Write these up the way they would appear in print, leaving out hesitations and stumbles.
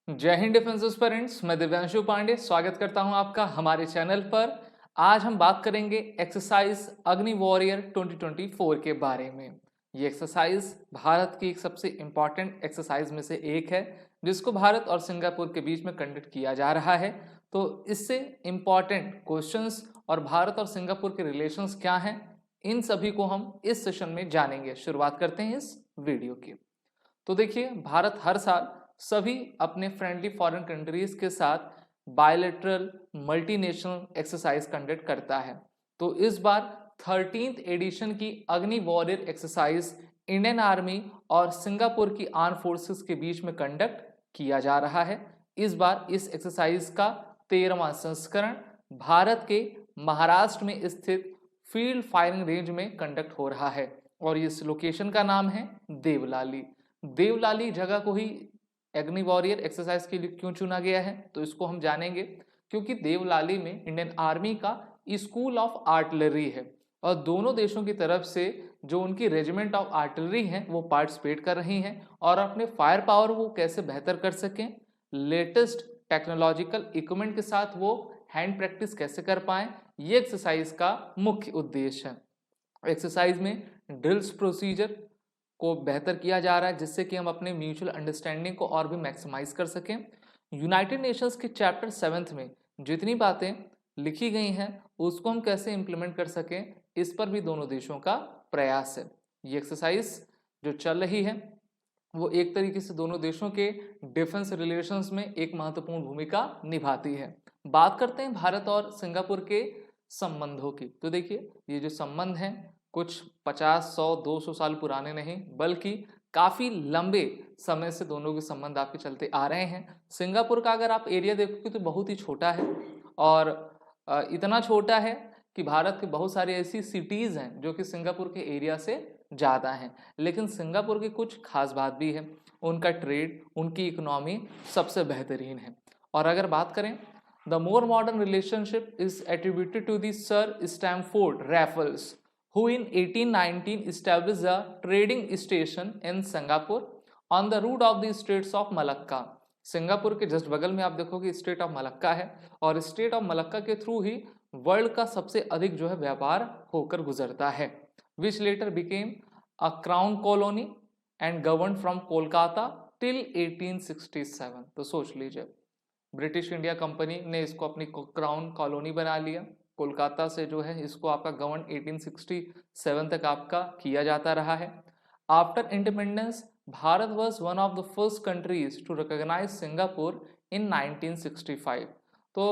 जय Hind defence aspirants. मैं दिव्यांशु पांडे स्वागत करता हूं आपका हमारे चैनल पर। आज हम बात करेंगे एक्सरसाइज अग्नि वॉरियर 2024 के बारे में। ये एक्सरसाइज भारत की एक सबसे इम्पॉर्टेंट एक्सरसाइज में से एक है, जिसको भारत और सिंगापुर के बीच में कंडक्ट किया जा रहा है। तो इससे इम्पॉर्टेंट क्वेश्चंस और भारत और सिंगापुर के रिलेशंस क्या हैं, इन सभी को हम इस सेशन में जानेंगे। शुरुआत करते हैं इस वीडियो की। तो देखिए, भारत हर साल सभी अपने फ्रेंडली फॉरेन कंट्रीज के साथ बायलैटरल मल्टीनेशनल एक्सरसाइज कंडक्ट करता है। तो इस बार 13th एडिशन की अग्नि वॉरियर एक्सरसाइज इंडियन आर्मी और सिंगापुर की आर्म फोर्सेस के बीच में कंडक्ट किया जा रहा है। इस बार इस एक्सरसाइज का 13वां संस्करण भारत के महाराष्ट्र में स्थित फील्ड फायरिंग रेंज में कंडक्ट हो रहा है और इस लोकेशन का नाम है देवलाली। देवलाली जगह को ही अग्नि वॉरियर एक्सरसाइज के लिए क्यों चुना गया है, तो इसको हम जानेंगे। क्योंकि देवलाली में इंडियन आर्मी का स्कूल ऑफ आर्टिलरी है और दोनों देशों की तरफ से जो उनकी रेजिमेंट ऑफ आर्टिलरी हैं वो पार्टिसिपेट कर रही हैं और अपने फायर पावर वो कैसे बेहतर कर सकें, लेटेस्ट टेक्नोलॉजिकल इक्विपमेंट के साथ वो हैंड प्रैक्टिस कैसे कर पाएं, ये एक्सरसाइज का मुख्य उद्देश्य है। एक्सरसाइज में ड्रिल्स प्रोसीजर को बेहतर किया जा रहा है, जिससे कि हम अपने म्यूचुअल अंडरस्टैंडिंग को और भी मैक्सिमाइज कर सकें। यूनाइटेड नेशंस के चैप्टर 7 में जितनी बातें लिखी गई हैं उसको हम कैसे इंप्लीमेंट कर सकें, इस पर भी दोनों देशों का प्रयास है। ये एक्सरसाइज जो चल रही है वो एक तरीके से दोनों देशों के डिफेंस रिलेशंस में एक महत्वपूर्ण भूमिका निभाती है। बात करते हैं भारत और सिंगापुर के संबंधों की। तो देखिए, ये जो संबंध हैं कुछ 50, 100, 200 साल पुराने नहीं, बल्कि काफ़ी लंबे समय से दोनों के संबंध आपके चलते आ रहे हैं। सिंगापुर का अगर आप एरिया देखोगे तो बहुत ही छोटा है और इतना छोटा है कि भारत के बहुत सारी ऐसी सिटीज़ हैं जो कि सिंगापुर के एरिया से ज़्यादा हैं। लेकिन सिंगापुर की कुछ खास बात भी है, उनका ट्रेड, उनकी इकोनॉमी सबसे बेहतरीन है। और अगर बात करें, the more modern relationship is attributed to the sir Stamford Raffles who in 1819 established a trading station in Singapore on the route of the Straits of Malacca। Singapore के जस्ट बगल में आप देखोगे स्टेट ऑफ मलक्का है और state of Malacca के through ही world का सबसे अधिक जो है व्यापार होकर गुजरता है। Which later became a crown colony and govern from Kolkata till 1867। तो सोच लीजिए, ब्रिटिश इंडिया कंपनी ने इसको अपनी क्राउन कॉलोनी बना लिया। कोलकाता से जो है इसको आपका गवर्न 1867 तक आपका किया जाता रहा है। After independence Bharat was one of the first countries to recognise Singapore in 1965। तो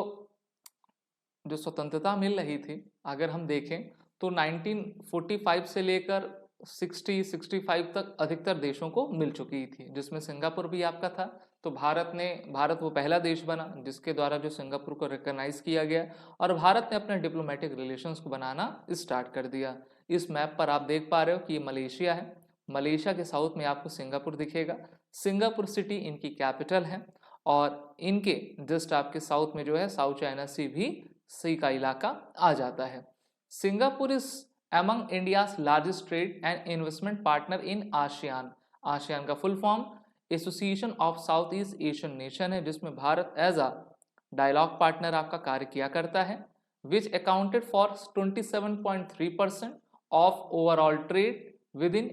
जो स्वतंत्रता मिल रही थी अगर हम देखें तो 1945 से लेकर 65 तक अधिकतर देशों को मिल चुकी थी, जिसमें सिंगापुर भी आपका था। तो भारत वो पहला देश बना जिसके द्वारा जो सिंगापुर को रिकॉग्नाइज किया गया और भारत ने अपने डिप्लोमेटिक रिलेशंस को बनाना स्टार्ट कर दिया। इस मैप पर आप देख पा रहे हो कि ये मलेशिया है। मलेशिया के साउथ में आपको सिंगापुर दिखेगा। सिंगापुर सिटी इनकी कैपिटल है और इनके जस्ट आपके साउथ में जो है साउथ चाइना सी भी सी का इलाका आ जाता है। Singapore is among India's largest trade and investment partner in ASEAN। ASEAN का full form association of south east Asian nation है, जिसमें Bharat as a dialogue partner आपका कार्य किया करता है। Which accounted for 27.3% of overall trade with in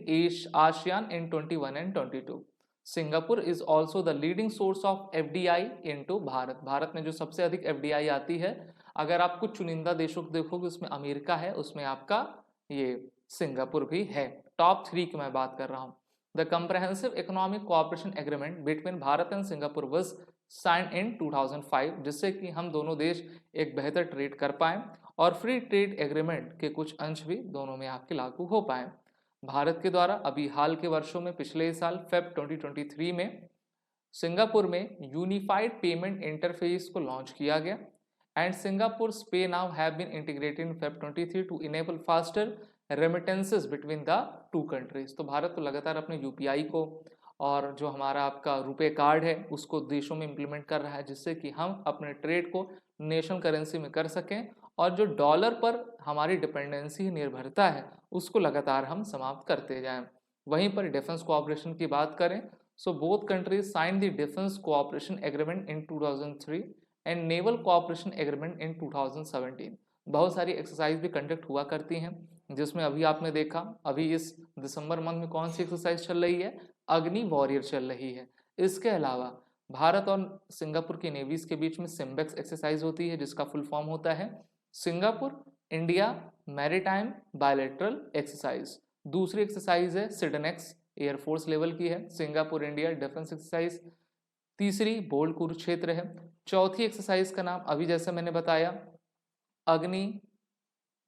ASEAN in 21 and 22। Singapore is also the leading source of FDI into Bharat. Bharat में जो सबसे अधिक एफडीआई आती है, अगर आप कुछ चुनिंदा देशों को देखोगे उसमें अमेरिका है, उसमें आपका ये सिंगापुर भी है। टॉप 3 की मैं बात कर रहा हूँ। The comprehensive economic cooperation agreement between Bharat and Singapore was sign in 2005, जिससे कि हम दोनों देश एक बेहतर ट्रेड कर पाए और फ्री ट्रेड एग्रीमेंट के कुछ अंश भी दोनों में आपके लागू हो पाए। भारत के द्वारा अभी हाल के वर्षों में पिछले साल फेब 2023 में सिंगापुर में यूनिफाइड पेमेंट इंटरफेस को लॉन्च किया गया and Singapore's pay now have been integrated in Feb 23 to enable faster remittances between the two countries। तो भारत तो लगातार अपने यूपीआई को और जो हमारा आपका रुपए कार्ड है उसको देशों में इम्प्लीमेंट कर रहा है, जिससे कि हम अपने ट्रेड को नेशनल करेंसी में कर सकें और जो डॉलर पर हमारी डिपेंडेंसी निर्भरता है उसको लगातार हम समाप्त करते जाएं। वहीं पर डिफेंस कोऑपरेशन की बात करें So both countries signed the Defense Cooperation Agreement in 2003 and Naval Cooperation Agreement in 2017. बहुत सारी एक्सरसाइज भी कंडक्ट हुआ करती हैं, जिसमें अभी आपने देखा, अभी इस दिसंबर मंथ में कौन सी एक्सरसाइज चल रही है, अग्नि वॉरियर चल रही है। इसके अलावा भारत और सिंगापुर की नेवीज के बीच में सिम्बेक्स एक्सरसाइज होती है, जिसका फुल फॉर्म होता है Singapore India maritime bilateral exercise. दूसरी एक्सरसाइज है सिडनेक्स, एयरफोर्स लेवल की है, सिंगापुर इंडिया डिफेंस एक्सरसाइज। तीसरी बोल्ड कुरुक्षेत्र है। चौथी एक्सरसाइज का नाम अभी जैसे मैंने बताया अग्नि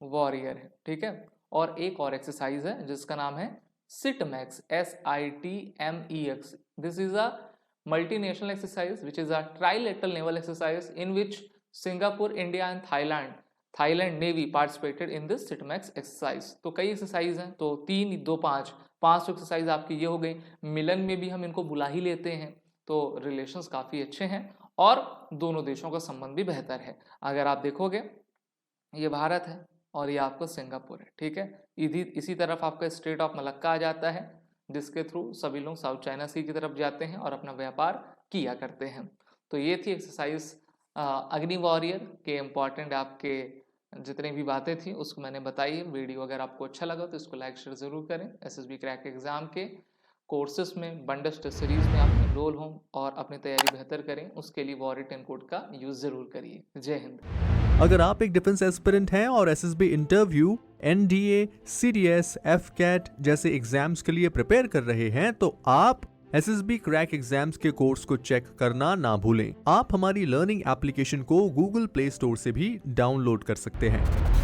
वॉरियर है, ठीक है। और एक और एक्सरसाइज है जिसका नाम है सिटमैक्स, SITMEX। This is a multinational exercise which is a trilateral naval exercise in which Singapore, India and Thailand Navy participated in this SITMEX exercise। तो कई एक्सरसाइज हैं, तो 3, 2, 5 एक्सरसाइज आपकी ये हो गई। मिलन में भी हम इनको बुला ही लेते हैं, तो रिलेशंस काफ़ी अच्छे हैं और दोनों देशों का संबंध भी बेहतर है। अगर आप देखोगे ये भारत है और ये आपका सिंगापुर है, ठीक है। इसी तरफ आपका स्ट्रेट ऑफ मलक्का आ जाता है, जिसके थ्रू सभी लोग साउथ चाइना सी की तरफ जाते हैं और अपना व्यापार किया करते हैं। तो ये थी एक्सरसाइज अग्नि वॉरियर के इम्पॉर्टेंट आपके जितनी भी बातें थी उसको मैंने बताई। वीडियो अगर आपको अच्छा लगा तो इसको लाइक शेयर ज़रूर करें। SSB क्रैक एग्ज़ाम के कोर्सेज में बंडस्ट सीरीज में आप एनरोल हों और अपनी तैयारी बेहतर करें, उसके लिए वॉरियर 10 कोड का यूज़ ज़रूर करिए। जय हिंद। अगर आप एक डिफेंस एस्पिरेंट हैं और SSB interview, NDA, CDS, FCAT जैसे एग्जाम्स के लिए प्रिपेयर कर रहे हैं तो आप SSB क्रैक एग्जाम्स के कोर्स को चेक करना ना भूलें। आप हमारी लर्निंग एप्लीकेशन को Google प्ले स्टोर से भी डाउनलोड कर सकते हैं।